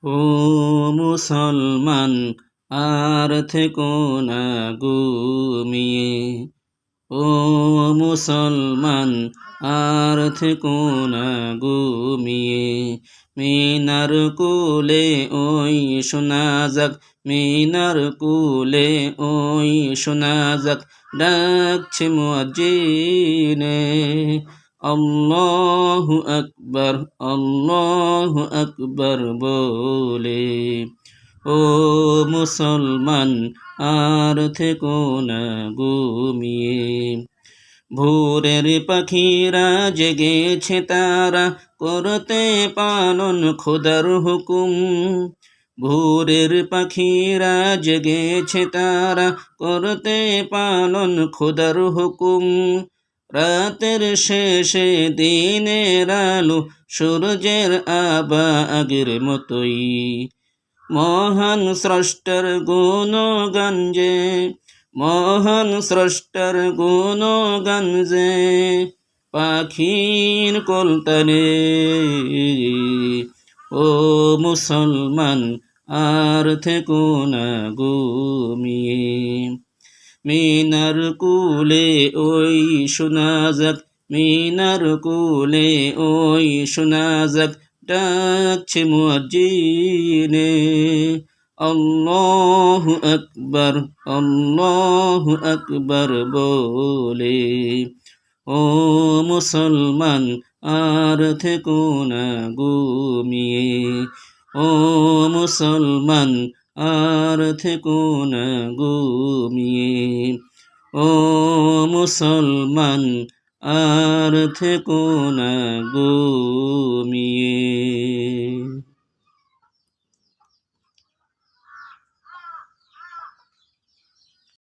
ও মুসলমান, আর থেকো না ঘুমিয়ে। ও মুসলমান, আর থেকো না ঘুমিয়ে। মিনার কুলে ওই শোনা যাক, মিনার কুলে ওই শোনা যাক, ডাকছে মুয়াজ্জিনে। আল্লাহু আকবার, আল্লাহু আকবার বলে। ও মুসলমান, আর থেকো না ঘুমিয়ে। ভোরের পাখিরা জেগেছে তারা, করতে পালন খোদার হুকুম। ভোরের পাখিরা জেগেছে তারা, করতে পালন খোদার হুকুম। রাতের শেষে দিনের আলো, সূর্যের আবা আগের মতোই। মহান স্রষ্টার গুণগান যে, মহান স্রষ্টার গুণগান যে, পাখির কলতানে। ও মুসলমান, আর থেকো না ঘুমিয়ে। মিনার কুলে ওই শোনা যাক, মিনার কুলে ওই শোনা যাক, ডাকছে মুয়াজ্জিনে। আল্লাহু আকবার, আল্লাহু আকবার বলে। ও মুসলমান, আর থেকো না ঘুমিয়ে। ও মুসলমান, আর থেকো না ঘুমিয়ে। ও মুসলমান, আর থেকো না ঘুমিয়ে।